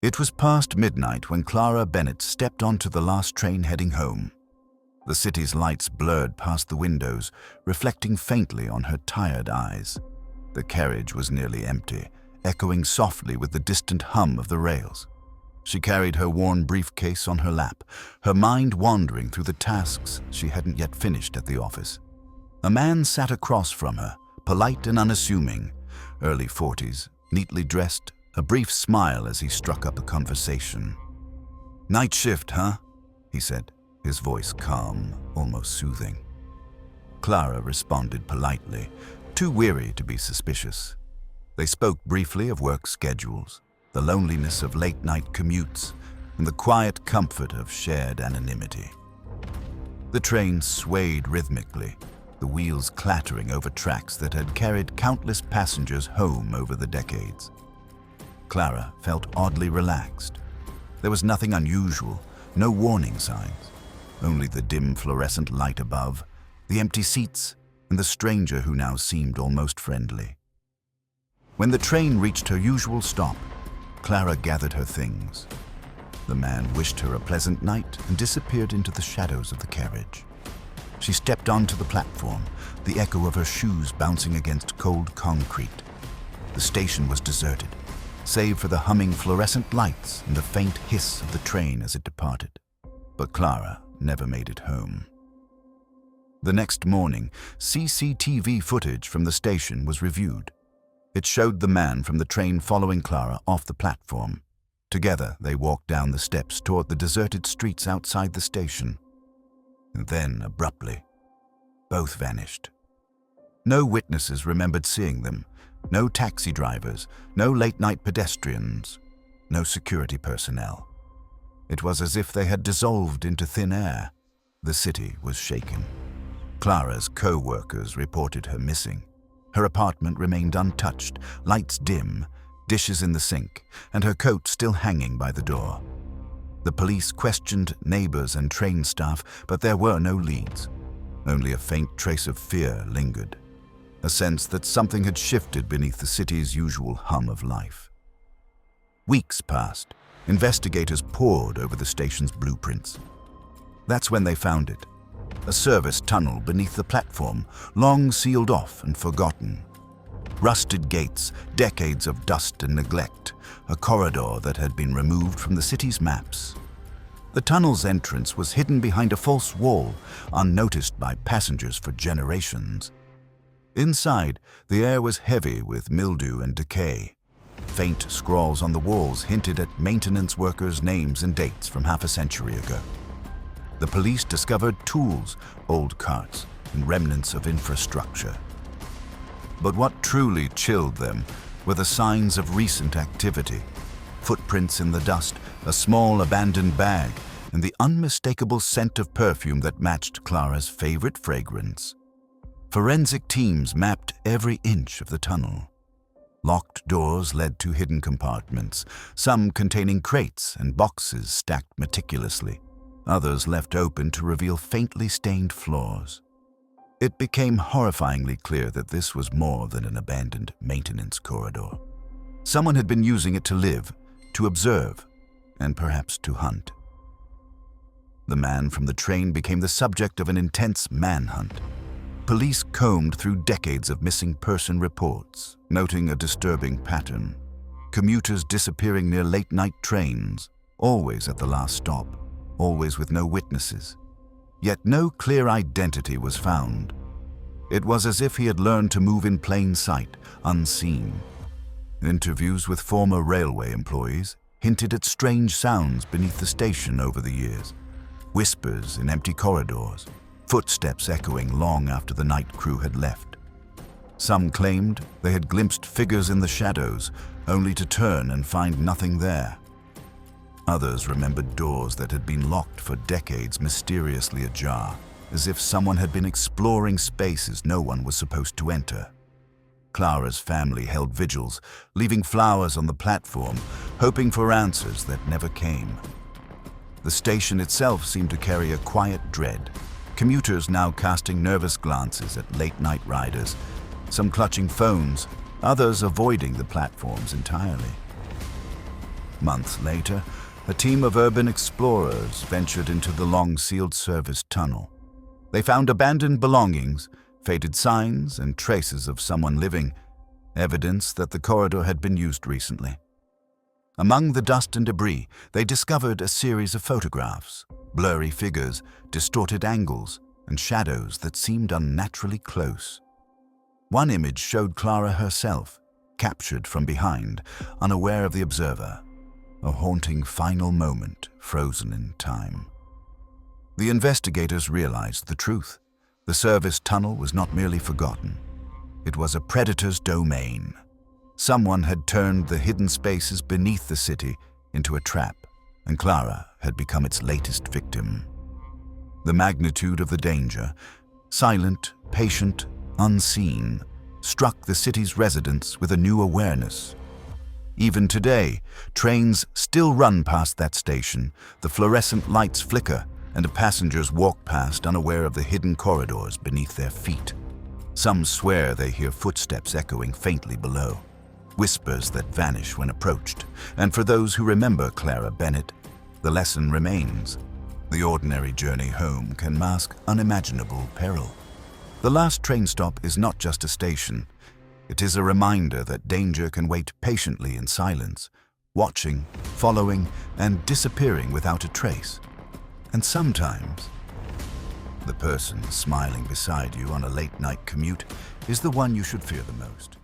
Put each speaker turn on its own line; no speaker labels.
It was past midnight when Clara Bennett stepped onto the last train heading home. The city's lights blurred past the windows, reflecting faintly on her tired eyes. The carriage was nearly empty, echoing softly with the distant hum of the rails. She carried her worn briefcase on her lap, her mind wandering through the tasks she hadn't yet finished at the office. A man sat across from her, polite and unassuming, early 40s, neatly dressed, a brief smile as he struck up a conversation. "Night shift, huh?" he said, his voice calm, almost soothing. Clara responded politely, too weary to be suspicious. They spoke briefly of work schedules, the loneliness of late-night commutes, and the quiet comfort of shared anonymity. The train swayed rhythmically, the wheels clattering over tracks that had carried countless passengers home over the decades. Clara felt oddly relaxed. There was nothing unusual, no warning signs, only the dim fluorescent light above, the empty seats, and the stranger who now seemed almost friendly. When the train reached her usual stop, Clara gathered her things. The man wished her a pleasant night and disappeared into the shadows of the carriage. She stepped onto the platform, the echo of her shoes bouncing against cold concrete. The station was deserted, save for the humming fluorescent lights and the faint hiss of the train as it departed. But Clara never made it home. The next morning, CCTV footage from the station was reviewed. It showed the man from the train following Clara off the platform. Together, they walked down the steps toward the deserted streets outside the station. And then, abruptly, both vanished. No witnesses remembered seeing them. No taxi drivers, no late-night pedestrians, no security personnel. It was as if they had dissolved into thin air. The city was shaken. Clara's co-workers reported her missing. Her apartment remained untouched, lights dim, dishes in the sink, and her coat still hanging by the door. The police questioned neighbors and train staff, but there were no leads. Only a faint trace of fear lingered. A sense that something had shifted beneath the city's usual hum of life. Weeks passed. Investigators pored over the station's blueprints. That's when they found it. A service tunnel beneath the platform, long sealed off and forgotten. Rusted gates, decades of dust and neglect, a corridor that had been removed from the city's maps. The tunnel's entrance was hidden behind a false wall, unnoticed by passengers for generations. Inside, the air was heavy with mildew and decay. Faint scrawls on the walls hinted at maintenance workers' names and dates from half a century ago. The police discovered tools, old carts, and remnants of infrastructure. But what truly chilled them were the signs of recent activity. Footprints in the dust, a small abandoned bag, and the unmistakable scent of perfume that matched Clara's favorite fragrance. Forensic teams mapped every inch of the tunnel. Locked doors led to hidden compartments, some containing crates and boxes stacked meticulously, others left open to reveal faintly stained floors. It became horrifyingly clear that this was more than an abandoned maintenance corridor. Someone had been using it to live, to observe, and perhaps to hunt. The man from the train became the subject of an intense manhunt. Police combed through decades of missing person reports, noting a disturbing pattern. Commuters disappearing near late-night trains, always at the last stop, always with no witnesses. Yet no clear identity was found. It was as if he had learned to move in plain sight, unseen. Interviews with former railway employees hinted at strange sounds beneath the station over the years. Whispers in empty corridors, footsteps echoing long after the night crew had left. Some claimed they had glimpsed figures in the shadows, only to turn and find nothing there. Others remembered doors that had been locked for decades mysteriously ajar, as if someone had been exploring spaces no one was supposed to enter. Clara's family held vigils, leaving flowers on the platform, hoping for answers that never came. The station itself seemed to carry a quiet dread, commuters now casting nervous glances at late-night riders, some clutching phones, others avoiding the platforms entirely. Months later, a team of urban explorers ventured into the long-sealed service tunnel. They found abandoned belongings, faded signs, and traces of someone living, evidence that the corridor had been used recently. Among the dust and debris, they discovered a series of photographs, blurry figures, distorted angles, and shadows that seemed unnaturally close. One image showed Clara herself, captured from behind, unaware of the observer, a haunting final moment frozen in time. The investigators realized the truth. The service tunnel was not merely forgotten. It was a predator's domain. Someone had turned the hidden spaces beneath the city into a trap, and Clara had become its latest victim. The magnitude of the danger, silent, patient, unseen, struck the city's residents with a new awareness. Even today, trains still run past that station, the fluorescent lights flicker, and passengers walk past unaware of the hidden corridors beneath their feet. Some swear they hear footsteps echoing faintly below, whispers that vanish when approached. And for those who remember Clara Bennett, the lesson remains. The ordinary journey home can mask unimaginable peril. The last train stop is not just a station. It is a reminder that danger can wait patiently in silence, watching, following, and disappearing without a trace. And sometimes, the person smiling beside you on a late-night commute is the one you should fear the most.